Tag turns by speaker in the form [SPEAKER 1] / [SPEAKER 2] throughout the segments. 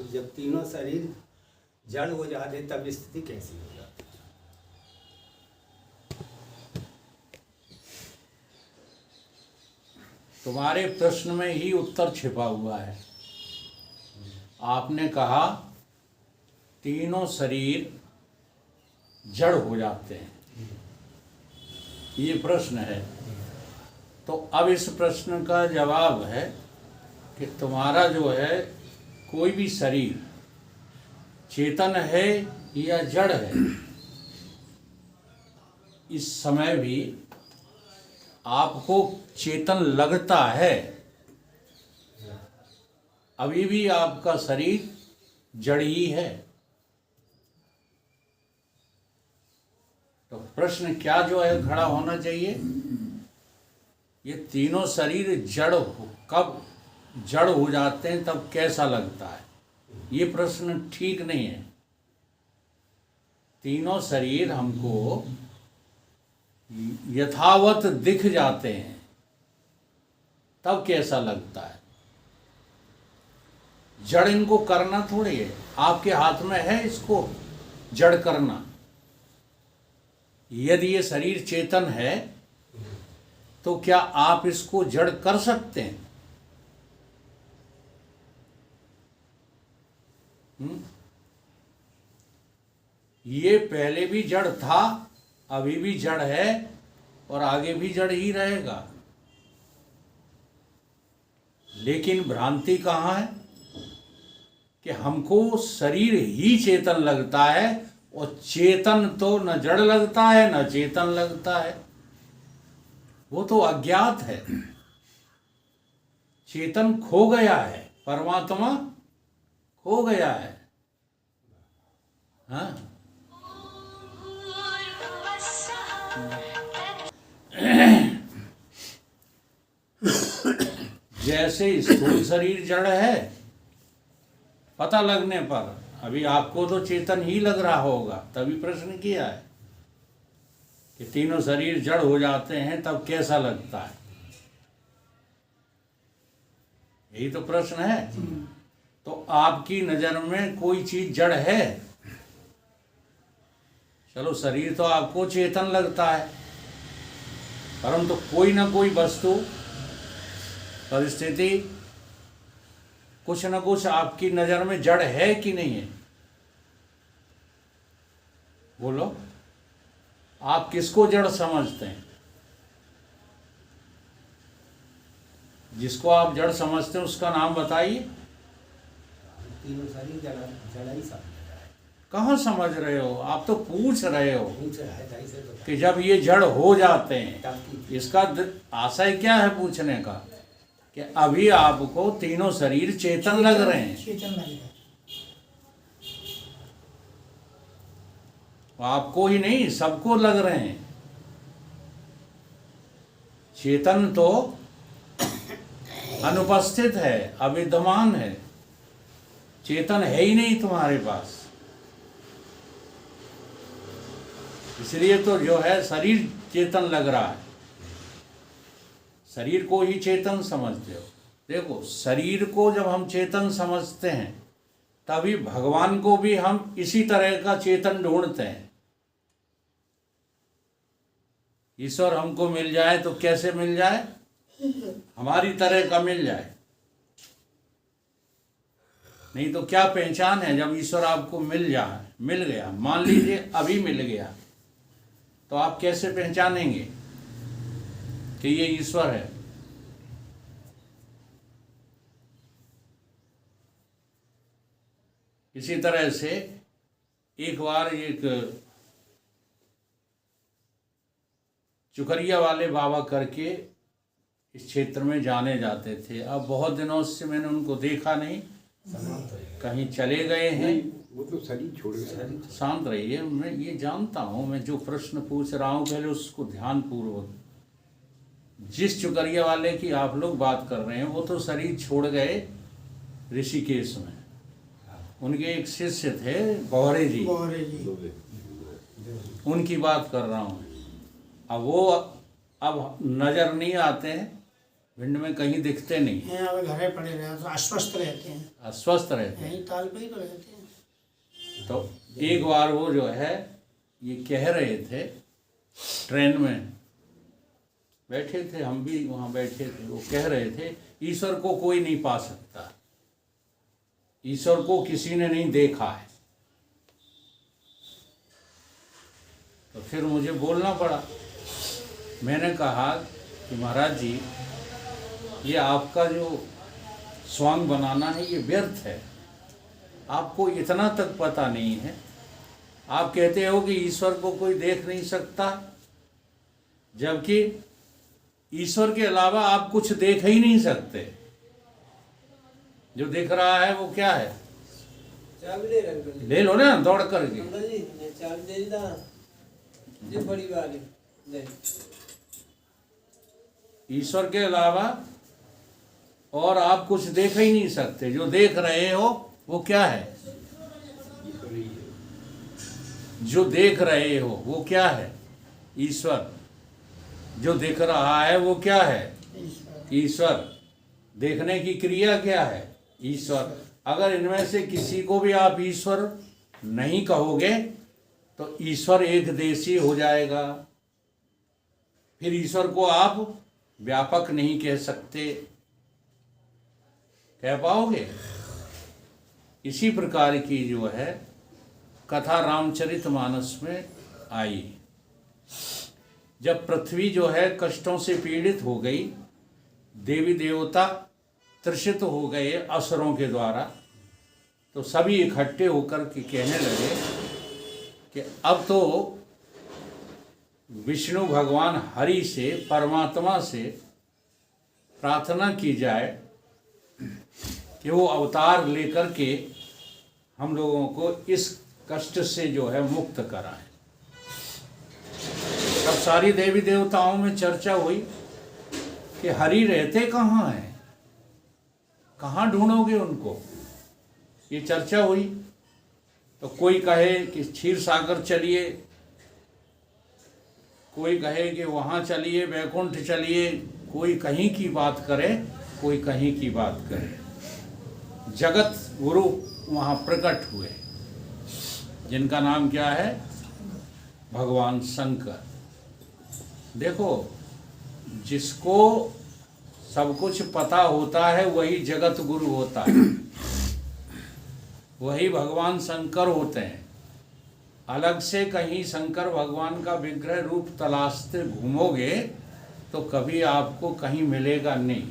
[SPEAKER 1] जब तीनों शरीर जड़ हो जाते तब स्थिति कैसी हो जाती?
[SPEAKER 2] तुम्हारे प्रश्न में ही उत्तर छिपा हुआ है। आपने कहा तीनों शरीर जड़ हो जाते हैं, ये प्रश्न है। तो अब इस प्रश्न का जवाब है कि तुम्हारा जो है कोई भी शरीर चेतन है या जड़ है, इस समय भी आपको चेतन लगता है। अभी भी आपका शरीर जड़ ही है। तो प्रश्न क्या जो है खड़ा होना चाहिए, ये तीनों शरीर कब जड़ हो जाते हैं तब कैसा लगता है, ये प्रश्न ठीक नहीं है। तीनों शरीर हमको यथावत दिख जाते हैं तब कैसा लगता है। जड़ इनको करना थोड़ी है, आपके हाथ में है इसको जड़ करना। यदि ये शरीर चेतन है तो क्या आप इसको जड़ कर सकते हैं? ये पहले भी जड़ था, अभी भी जड़ है और आगे भी जड़ ही रहेगा। लेकिन भ्रांति कहाँ है कि हमको शरीर ही चेतन लगता है और चेतन तो न जड़ लगता है न चेतन लगता है, वो तो अज्ञात है। चेतन खो गया है, परमात्मा खो गया है। हाँ, जैसे स्थूल शरीर जड़ है, पता लगने पर अभी आपको तो चेतन ही लग रहा होगा, तभी प्रश्न किया है कि तीनों शरीर जड़ हो जाते हैं तब कैसा लगता है, यही तो प्रश्न है। तो आपकी नजर में कोई चीज जड़ है? चलो शरीर तो आपको चेतन लगता है, परंतु कोई ना कोई वस्तु परिस्थिति कुछ न कुछ आपकी नजर में जड़ है कि नहीं है? बोलो, आप किसको जड़ समझते हैं? जिसको आप जड़ समझते हैं उसका नाम बताइए।
[SPEAKER 1] तीनों शरीर जड़ ही समझ।
[SPEAKER 2] कहाँ समझ रहे हो? आप तो पूछ रहे हो
[SPEAKER 1] तो
[SPEAKER 2] कि जब ये जड़ हो जाते हैं, इसका आशय क्या है पूछने का कि अभी आपको तीनों शरीर चेतन लग रहे हैं।
[SPEAKER 3] चेतन लग रहे हैं।
[SPEAKER 2] आपको ही नहीं, सबको लग रहे हैं। चेतन तो अनुपस्थित है, अविद्यमान है, चेतन है ही नहीं तुम्हारे पास। इसलिए तो जो है शरीर चेतन लग रहा है, शरीर को ही चेतन समझते हो। देखो, शरीर को जब हम चेतन समझते हैं तभी भगवान को भी हम इसी तरह का चेतन ढूंढते हैं। ईश्वर हमको मिल जाए तो कैसे मिल जाए? हमारी तरह का मिल जाए। नहीं तो क्या पहचान है जब ईश्वर आपको मिल गया, मान लीजिए अभी मिल गया, तो आप कैसे पहचानेंगे कि ये ईश्वर है? इसी तरह से एक बार एक चुकरिया वाले बाबा करके इस क्षेत्र में जाने जाते थे। अब बहुत दिनों से मैंने उनको देखा नहीं, कहीं चले गए हैं।
[SPEAKER 1] वो तो शरीर छोड़ गए।
[SPEAKER 2] शांत रहिए, मैं ये जानता हूँ, मैं जो प्रश्न पूछ रहा हूँ पहले उसको ध्यान पूर्वक। जिस चुकरिया वाले की आप लोग बात कर रहे हैं वो तो शरीर छोड़ गए ऋषिकेश में। उनके एक शिष्य थे गौरे जी, उनकी बात कर रहा हूँ। अब वो अब नजर नहीं आते हैं, भिंड में कहीं दिखते नहीं,
[SPEAKER 3] यहाँ पे घरे पड़े रहे तो अस्वस्थ रहते हैं,
[SPEAKER 2] अस्वस्थ रहते हैं।
[SPEAKER 3] यहीं ताल पे ही तो रहते हैं।
[SPEAKER 2] तो एक बार वो जो है ये कह रहे थे, ट्रेन में बैठे थे, हम भी वहाँ बैठे थे, वो कह रहे थे ईश्वर को कोई नहीं पा सकता, ईश्वर को किसी ने नहीं देखा है। तो फिर मुझे बोलना पड़ा। मैंने कहा कि महाराज जी, ये आपका जो स्वांग बनाना है ये व्यर्थ है, आपको इतना तक पता नहीं है। आप कहते हो कि ईश्वर को कोई देख नहीं सकता, जबकि ईश्वर के अलावा आप कुछ देख ही नहीं सकते। जो दिख रहा है वो क्या है?
[SPEAKER 4] चाबी ले रहे
[SPEAKER 2] ले लो ना दौड़ करके।
[SPEAKER 4] अंकल जी, ये चाबी दे दी ना, ये बड़ी वाली ले।
[SPEAKER 2] ईश्वर के अलावा और आप कुछ देख ही नहीं सकते। जो देख रहे हो वो क्या है? जो देख रहे हो वो क्या है? ईश्वर। जो दिख रहा है वो क्या है? ईश्वर। देखने की क्रिया क्या है? ईश्वर। अगर इनमें से किसी को भी आप ईश्वर नहीं कहोगे तो ईश्वर एक देशी हो जाएगा। फिर ईश्वर को आप व्यापक नहीं कह सकते, कह पाओगे? इसी प्रकार की जो है कथा रामचरितमानस में आई। जब पृथ्वी जो है कष्टों से पीड़ित हो गई, देवी देवता त्रसित हो गए असुरों के द्वारा, तो सभी इकट्ठे होकर के कहने लगे कि अब तो विष्णु भगवान हरि से, परमात्मा से प्रार्थना की जाए कि वो अवतार लेकर के हम लोगों को इस कष्ट से जो है मुक्त कराए। तब सारी देवी देवताओं में चर्चा हुई कि हरि रहते कहाँ हैं, कहाँ ढूंढोगे उनको? ये चर्चा हुई। तो कोई कहे कि क्षीर सागर चलिए, कोई कहे कि वहाँ चलिए, वैकुंठ चलिए, कोई कहीं की बात करे, कोई कहीं की बात करे। जगत गुरु वहाँ प्रकट हुए, जिनका नाम क्या है? भगवान शंकर। देखो, जिसको सब कुछ पता होता है वही जगत गुरु होता है, वही भगवान शंकर होते हैं। अलग से कहीं शंकर भगवान का विग्रह रूप तलाशते घूमोगे तो कभी आपको कहीं मिलेगा नहीं।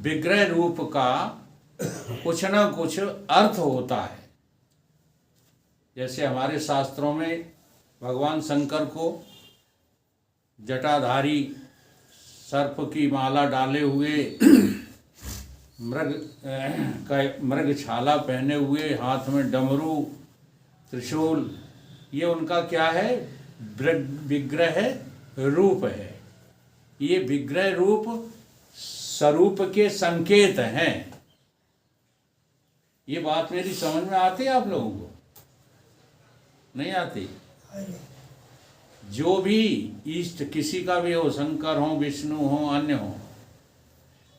[SPEAKER 2] विग्रह रूप का कुछ ना कुछ अर्थ होता है। जैसे हमारे शास्त्रों में भगवान शंकर को जटाधारी, सर्प की माला डाले हुए, मृग छाला पहने हुए, हाथ में डमरू, त्रिशूल, ये उनका क्या है? विग्रह रूप है। ये विग्रह रूप स्वरूप के संकेत हैं। ये बात मेरी समझ में आती है आप लोगों को? नहीं आती? जो भी इष्ट किसी का भी हो, शंकर हो, विष्णु हो, अन्य हो,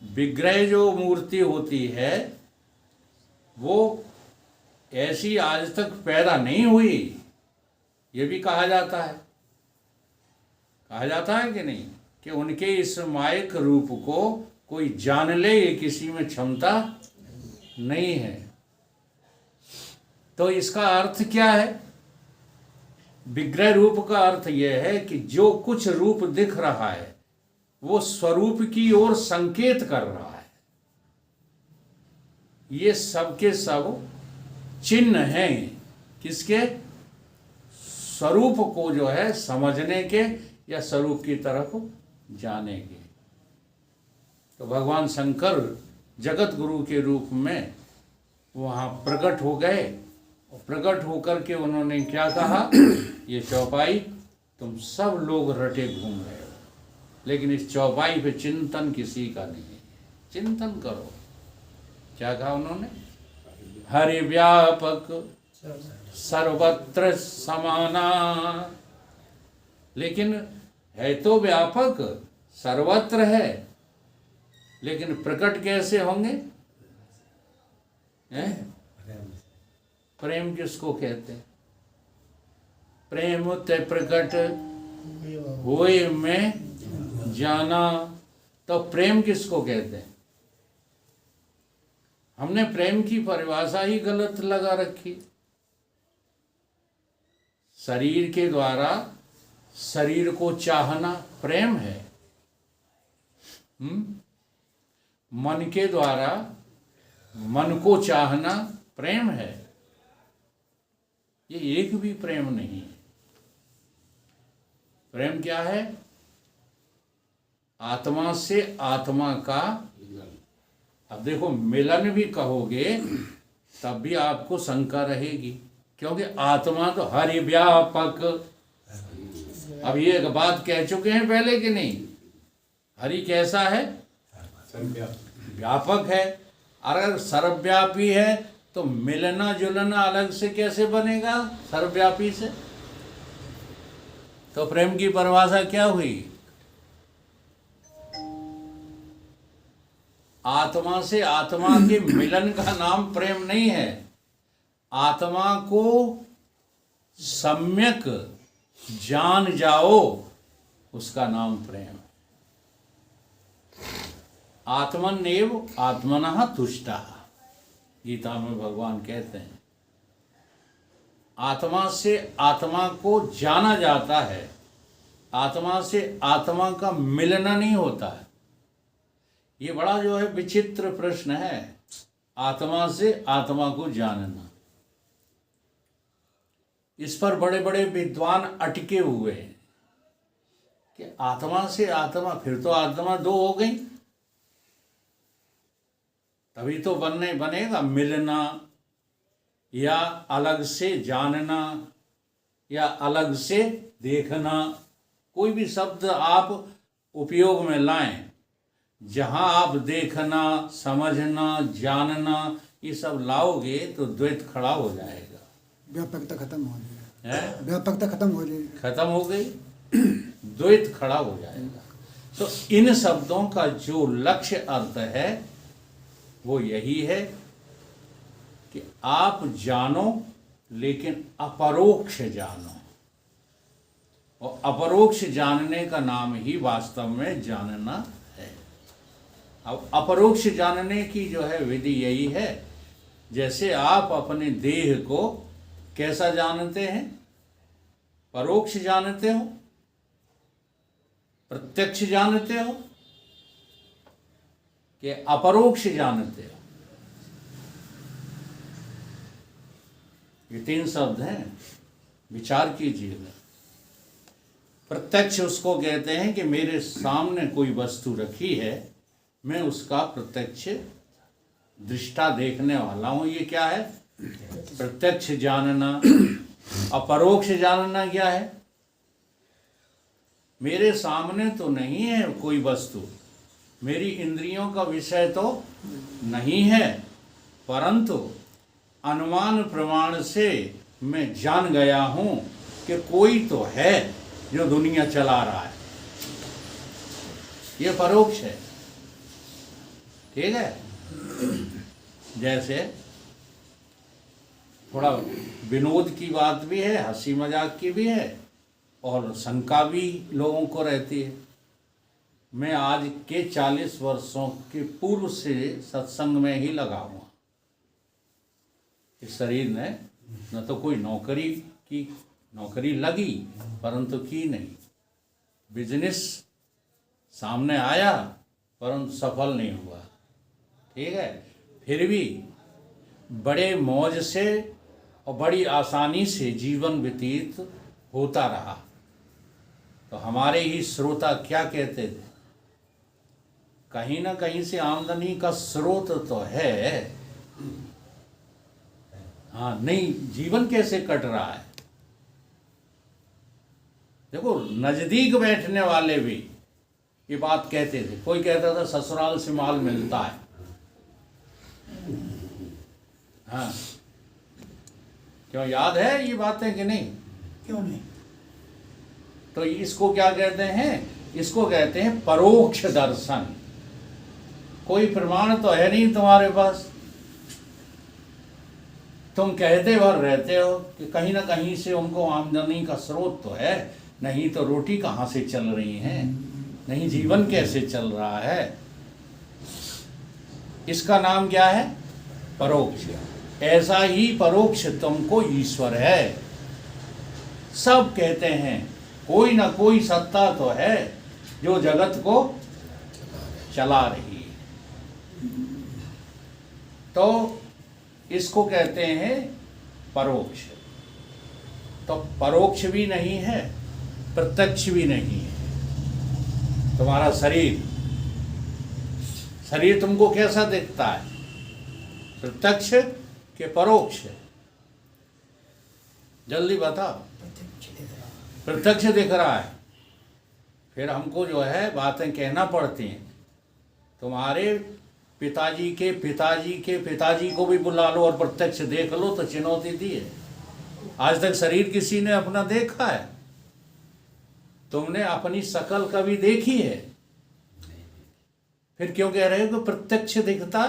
[SPEAKER 2] विग्रह जो मूर्ति होती है वो ऐसी आज तक पैदा नहीं हुई, ये भी कहा जाता है। कहा जाता है कि नहीं कि उनके इस मायक रूप को कोई जान ले, ये किसी में क्षमता नहीं है। तो इसका अर्थ क्या है? विग्रह रूप का अर्थ यह है कि जो कुछ रूप दिख रहा है वो स्वरूप की ओर संकेत कर रहा है। ये सब के सब चिन्ह हैं किसके? स्वरूप को जो है समझने के या स्वरूप की तरफ जाने के। तो भगवान शंकर जगत गुरु के रूप में वहाँ प्रकट हो गए, और प्रकट होकर के उन्होंने क्या कहा? ये चौपाई तुम सब लोग रटे घूम रहे हो, लेकिन इस चौपाई पे चिंतन किसी का नहीं है। चिंतन करो। क्या कहा उन्होंने? हरि व्यापक सर्वत्र समाना। लेकिन है तो व्यापक, सर्वत्र है, लेकिन प्रकट कैसे होंगे? हैं? प्रेम किसको कहते हैं? प्रेम ते प्रकट होए में जाना, तो प्रेम किसको कहते हैं? हमने प्रेम की परिभाषा ही गलत लगा रखी। शरीर के द्वारा शरीर को चाहना प्रेम है। मन के द्वारा मन को चाहना प्रेम है। ये एक भी प्रेम नहीं है। प्रेम क्या है? आत्मा से आत्मा का, अब देखो मिलन भी कहोगे तब भी आपको शंका रहेगी, क्योंकि आत्मा तो हरि व्यापक। अब ये एक बात कह चुके हैं पहले कि नहीं? हरि कैसा है? व्यापक है। अगर सर्वव्यापी है तो मिलना जुलना अलग से कैसे बनेगा सर्वव्यापी से? तो प्रेम की परिभाषा क्या हुई? आत्मा से आत्मा के मिलन का नाम प्रेम नहीं है। आत्मा को सम्यक जान जाओ, उसका नाम प्रेम है। आत्मनेव आत्मनः तुष्टः, गीता में भगवान कहते हैं। आत्मा से आत्मा को जाना जाता है, आत्मा से आत्मा का मिलना नहीं होता है। ये बड़ा जो है विचित्र प्रश्न है, आत्मा से आत्मा को जानना। इस पर बड़े बड़े विद्वान अटके हुए हैं कि आत्मा से आत्मा, फिर तो आत्मा दो हो गई, तभी तो बनेगा मिलना या अलग से जानना या अलग से देखना। कोई भी शब्द आप उपयोग में लाएं, जहां आप देखना, समझना, जानना ये सब लाओगे तो द्वैत खड़ा हो जाएगा।
[SPEAKER 5] व्यापकता खत्म हो गई
[SPEAKER 2] है,
[SPEAKER 5] व्यापकता खत्म हो गई,
[SPEAKER 2] खत्म हो गई, द्वैत खड़ा हो जाएगा। तो इन शब्दों का जो लक्ष्य अर्थ है वो यही है कि आप जानो, लेकिन अपरोक्ष जानो। और अपरोक्ष जानने का नाम ही वास्तव में जानना है। अब अपरोक्ष जानने की जो है विधि यही है, जैसे आप अपने देह को कैसा जानते हैं? परोक्ष जानते हो, प्रत्यक्ष जानते हो कि अपरोक्ष जानते हो? ये तीन शब्द हैं, विचार कीजिएगा। प्रत्यक्ष उसको कहते हैं कि मेरे सामने कोई वस्तु रखी है, मैं उसका प्रत्यक्ष दृष्टा देखने वाला हूं। ये क्या है? प्रत्यक्ष जानना। अपरोक्ष जानना क्या है? मेरे सामने तो नहीं है कोई वस्तु, मेरी इंद्रियों का विषय तो नहीं है, परंतु अनुमान प्रमाण से मैं जान गया हूं कि कोई तो है जो दुनिया चला रहा है। ये परोक्ष है। ठीक है? जैसे थोड़ा विनोद की बात भी है, हंसी मजाक की भी है, और शंका भी लोगों को रहती है। मैं आज के 40 वर्षों के पूर्व से सत्संग में ही लगा हुआ। इस शरीर ने न तो कोई नौकरी लगी, परंतु की नहीं। बिजनेस सामने आया, परंतु सफल नहीं हुआ। ठीक है? फिर भी बड़े मौज से और बड़ी आसानी से जीवन व्यतीत होता रहा। तो हमारे ही श्रोता क्या कहते थे? कहीं ना कहीं से आमदनी का स्रोत तो है। हाँ, नहीं, जीवन कैसे कट रहा है? देखो, नजदीक बैठने वाले भी ये बात कहते थे। कोई कहता था ससुराल से माल मिलता है। हाँ, क्यों, याद है ये बातें कि नहीं?
[SPEAKER 5] क्यों नहीं?
[SPEAKER 2] तो इसको क्या कहते हैं? इसको कहते हैं परोक्ष दर्शन। कोई प्रमाण तो है नहीं तुम्हारे पास, तुम कहते भर रहते हो कि कहीं ना कहीं से उनको आमदनी का स्रोत तो है, नहीं तो रोटी कहाँ से चल रही है, नहीं जीवन कैसे चल रहा है। इसका नाम क्या है? परोक्ष। ऐसा ही परोक्ष तुमको ईश्वर है। सब कहते हैं कोई ना कोई सत्ता तो है जो जगत को चला रही है, तो इसको कहते हैं परोक्ष। तो परोक्ष भी नहीं है, प्रत्यक्ष भी नहीं है। तुम्हारा शरीर तुमको कैसा दिखता है? प्रत्यक्ष के परोक्ष? जल्दी बताओ। प्रत्यक्ष दिख रहा है। फिर हमको जो है बातें कहना पड़ती हैं। तुम्हारे पिताजी के पिताजी के पिताजी को भी बुला लो और प्रत्यक्ष देख लो तो चुनौती दी है। आज तक शरीर किसी ने अपना देखा है? तुमने अपनी शकल कभी देखी है? फिर क्यों कह रहे हो कि प्रत्यक्ष दिखता?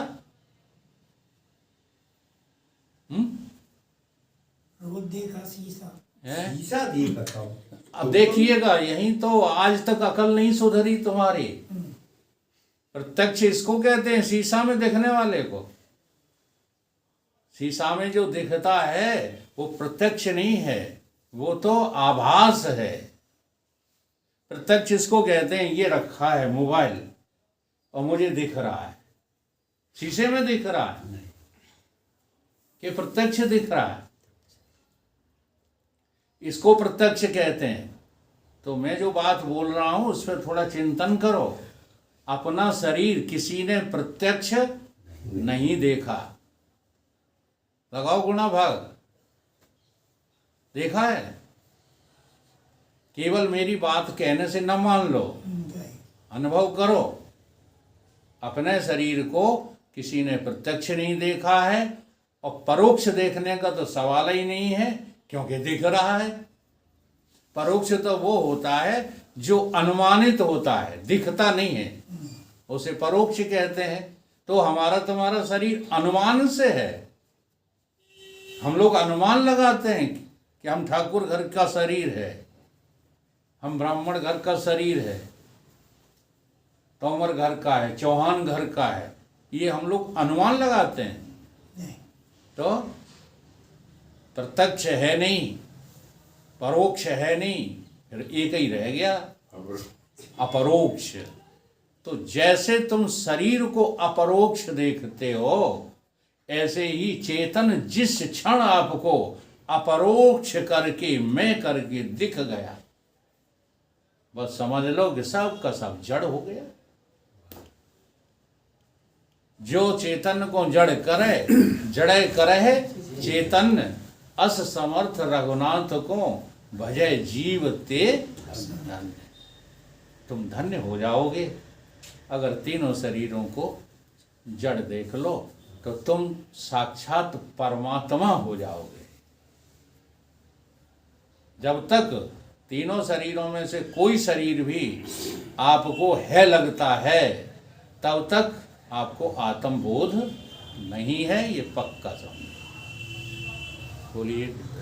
[SPEAKER 3] रोज देखा शीशा।
[SPEAKER 2] है?
[SPEAKER 1] शीशा देखता हूँ।
[SPEAKER 2] अब देखिएगा, यही तो आज तक अकल नहीं सुधरी तुम्हारी। प्रत्यक्ष इसको कहते हैं, शीशा में देखने वाले को। शीशा में जो दिखता है वो प्रत्यक्ष नहीं है, वो तो आभास है। प्रत्यक्ष इसको कहते हैं, ये रखा है मोबाइल और मुझे दिख रहा है, शीशे में दिख रहा है कि प्रत्यक्ष दिख रहा है, इसको प्रत्यक्ष कहते हैं। तो मैं जो बात बोल रहा हूं उस पर थोड़ा चिंतन करो। अपना शरीर किसी ने प्रत्यक्ष नहीं देखा। लगाओ गुणा भाग। देखा है? केवल मेरी बात कहने से न मान लो, अनुभव करो। अपने शरीर को किसी ने प्रत्यक्ष नहीं देखा है, और परोक्ष देखने का तो सवाल ही नहीं है, क्योंकि दिख रहा है। परोक्ष तो वो होता है जो अनुमानित होता है, दिखता नहीं है, उसे परोक्ष कहते हैं। तो हमारा तुम्हारा शरीर अनुमान से है। हम लोग अनुमान लगाते हैं कि हम ठाकुर घर का शरीर है, हम ब्राह्मण घर का शरीर है, तोमर घर का है, चौहान घर का है, ये हम लोग अनुमान लगाते हैं। तो प्रत्यक्ष है नहीं, परोक्ष है नहीं, फिर एक ही रह गया, अपरोक्ष। तो जैसे तुम शरीर को अपरोक्ष देखते हो, ऐसे ही चेतन जिस क्षण आपको अपरोक्ष करके मैं करके दिख गया, बस समझ लो कि सब का सब जड़ हो गया। जो चेतन को जड़ करे, जड़े करे चेतन, अस समर्थ रघुनाथ को भजय जीव ते धन्य। तुम धन्य हो जाओगे अगर तीनों शरीरों को जड़ देख लो, तो तुम साक्षात परमात्मा हो जाओगे। जब तक तीनों शरीरों में से कोई शरीर भी आपको है लगता है, तब तक आपको आत्मबोध नहीं है, ये पक्का समझो। बोलिए।